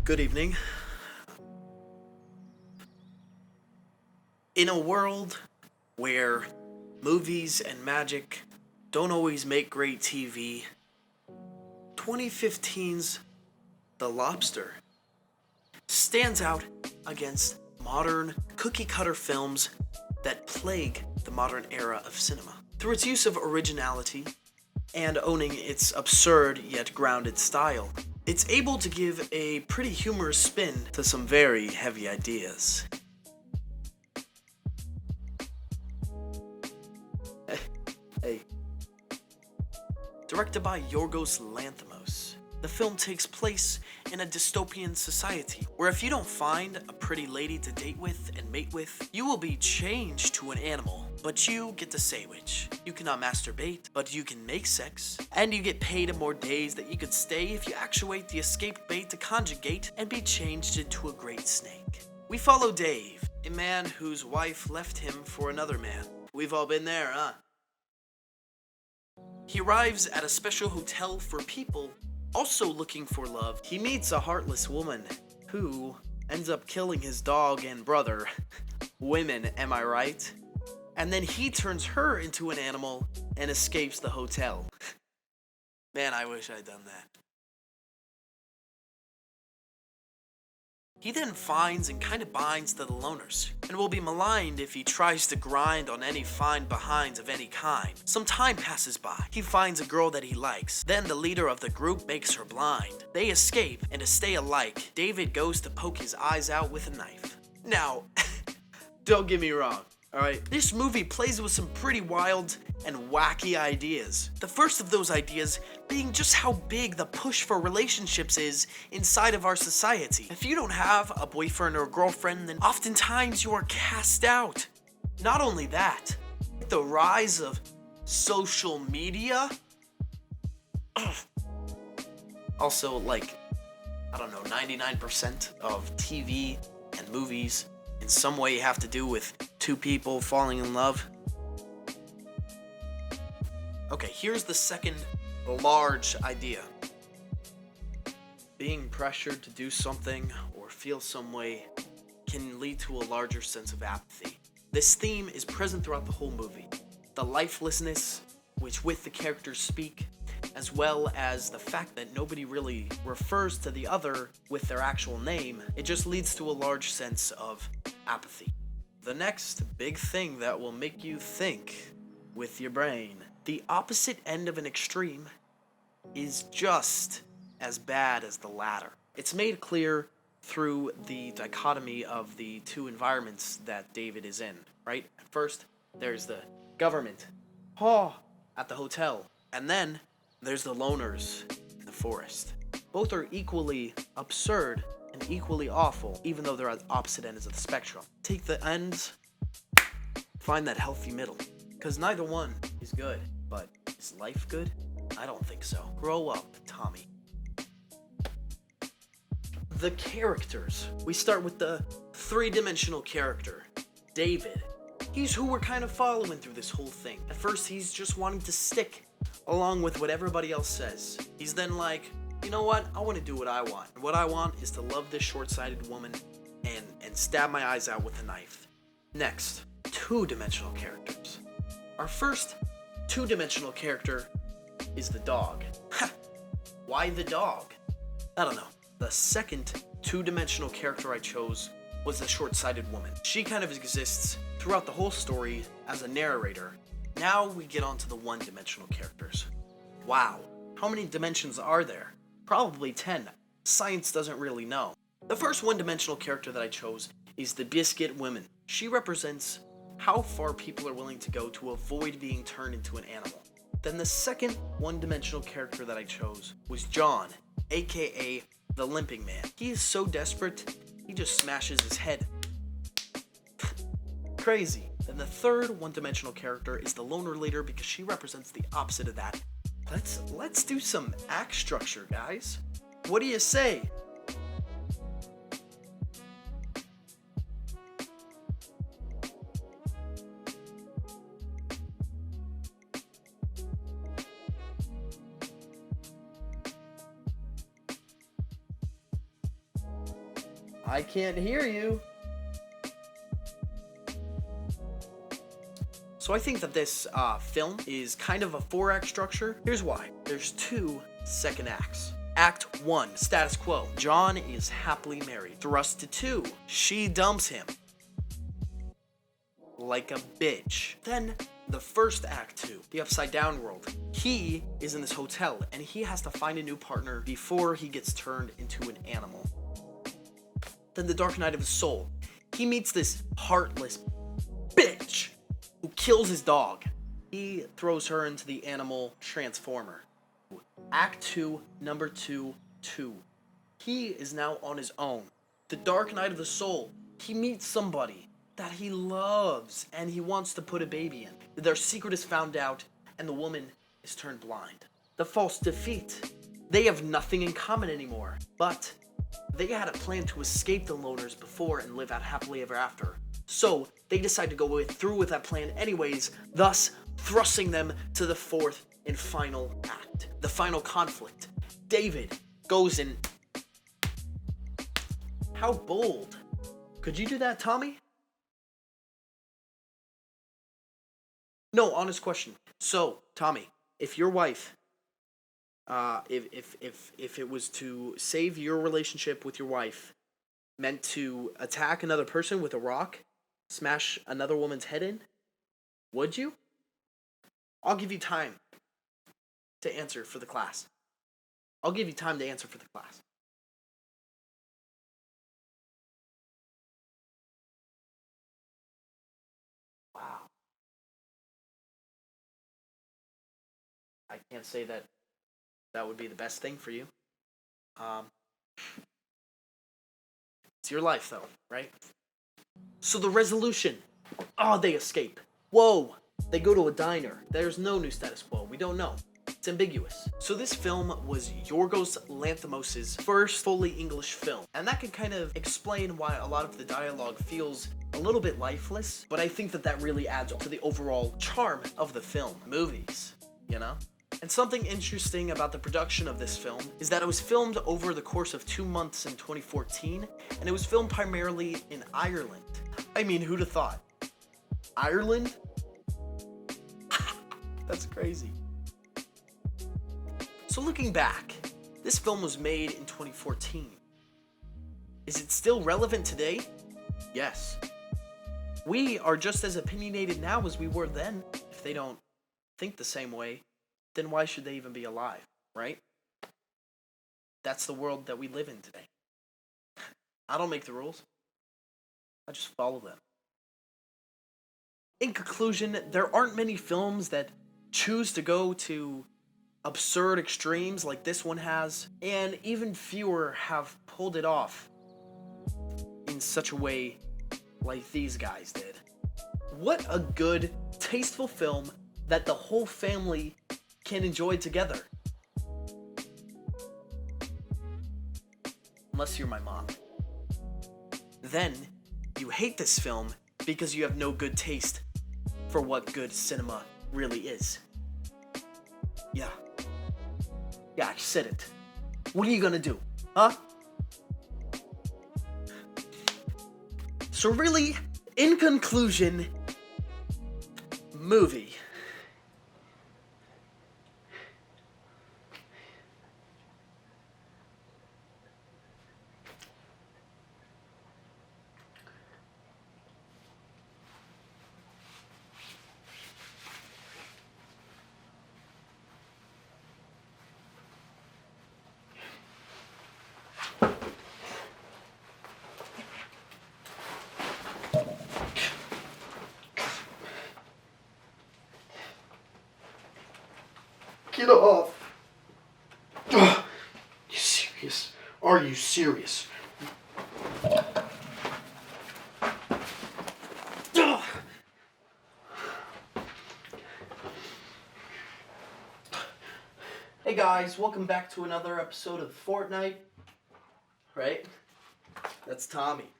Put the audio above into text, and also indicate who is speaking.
Speaker 1: Good evening. In a world where movies and magic don't always make great TV, 2015's The Lobster stands out against modern cookie-cutter films that plague the modern era of cinema. Through its use of originality and owning its absurd yet grounded style, it's able to give a pretty humorous spin to some very heavy ideas. Hey. Directed by Yorgos Lanthimos, the film takes place in a dystopian society where if you don't find a pretty lady to date with and mate with, you will be changed to an animal. But you get to say which. You cannot masturbate, but you can make sex, and you get paid in more days that you could stay if you actuate the escaped bait to conjugate and be changed into a great snake. We follow Dave, a man whose wife left him for another man. We've all been there, huh? He arrives at a special hotel for people also looking for love. He meets a heartless woman who ends up killing his dog and brother. Women, am I right? And then he turns her into an animal and escapes the hotel. Man, I wish I'd done that. He then finds and kind of binds to the loners, and will be maligned if he tries to grind on any fine behinds of any kind. Some time passes by. He finds a girl that he likes. Then the leader of the group makes her blind. They escape, and to stay alike, David goes to poke his eyes out with a knife. Now, don't get me wrong. Alright, this movie plays with some pretty wild and wacky ideas. The first of those ideas being just how big the push for relationships is inside of our society. If you don't have a boyfriend or a girlfriend, then oftentimes you are cast out. Not only that, the rise of social media. Also, like, I don't know, 99% of TV and movies in some way have to do with two people falling in love. Okay, here's the second large idea. Being pressured to do something or feel some way can lead to a larger sense of apathy. This theme is present throughout the whole movie. The lifelessness which with the characters speak, as well as the fact that nobody really refers to the other with their actual name, it just leads to a large sense of apathy. The next big thing that will make you think with your brain. The opposite end of an extreme is just as bad as the latter. It's made clear through the dichotomy of the two environments that David is in, right? At first, there's the government, at the hotel, and then there's the loners in the forest. Both are equally absurd and equally awful, even though they're at opposite ends of the spectrum. Take the ends, find that healthy middle, because neither one is good. But is life good? I don't think so. Grow up, Tommy. The characters. We start with the three-dimensional character, David. He's who we're kind of following through this whole thing. At first, he's just wanting to stick along with what everybody else says. He's then like, you know what? I want to do what I want. And what I want is to love this short-sighted woman and stab my eyes out with a knife. Next, two-dimensional characters. Our first two-dimensional character is the dog. Why the dog? I don't know. The second two-dimensional character I chose was the short-sighted woman. She kind of exists throughout the whole story as a narrator. Now we get on to the one-dimensional characters. Wow, how many dimensions are there? Probably 10. Science doesn't really know. The first one-dimensional character that I chose is the biscuit woman. She represents how far people are willing to go to avoid being turned into an animal. Then the second one-dimensional character that I chose was John, aka the Limping Man. He is so desperate, he just smashes his head. Crazy. Then the third one-dimensional character is the loner leader because she represents the opposite of that. Let's do some act structure, guys. What do you say? I can't hear you. So I think that this film is kind of a 4-act structure. Here's why. There's 2 second acts. Act 1, status quo. John is happily married. Thrust to 2, she dumps him. Like a bitch. Then, the first act 2, the upside down world. He is in this hotel, and he has to find a new partner before he gets turned into an animal. Then the dark night of his soul. He meets this heartless bitch who kills his dog. He throws her into the animal transformer. Act 2, number 2. He is now on his own. The dark night of the soul. He meets somebody that he loves and he wants to put a baby in. Their secret is found out and the woman is turned blind. The false defeat. They have nothing in common anymore, but they had a plan to escape the loners before and live out happily ever after. So they decide to go through with that plan anyways, thus thrusting them to the 4th and final act. The final conflict. David goes in. How bold. Could you do that, Tommy? No, honest question. So, Tommy, if your wife, if it was to save your relationship with your wife, meant to attack another person with a rock, smash another woman's head in, would you? I'll give you time to answer for the class. I'll give you time to answer for the class. Wow. I can't say that that would be the best thing for you. It's your life, though, right? So the resolution. Oh, they escape. Whoa. They go to a diner. There's no new status quo. We don't know. It's ambiguous. So this film was Yorgos Lanthimos' first fully English film. And that can kind of explain why a lot of the dialogue feels a little bit lifeless. But I think that that really adds to the overall charm of the film. Movies, you know? And something interesting about the production of this film is that it was filmed over the course of 2 months in 2014, and it was filmed primarily in Ireland. I mean, who'd have thought? Ireland? That's crazy. So looking back, this film was made in 2014. Is it still relevant today? Yes. We are just as opinionated now as we were then. If they don't think the same way, then why should they even be alive, right? That's the world that we live in today. I don't make the rules. I just follow them. In conclusion, there aren't many films that choose to go to absurd extremes like this one has, and even fewer have pulled it off in such a way like these guys did. What a good, tasteful film that the whole family can enjoy together. Unless you're my mom. Then, you hate this film because you have no good taste for what good cinema really is. Yeah. Yeah, I said it. What are you gonna do? Huh? So really, in conclusion, movie. Get off. Ugh. You serious? Are you serious? Ugh. Hey guys, welcome back to another episode of Fortnite. Right? That's Tommy.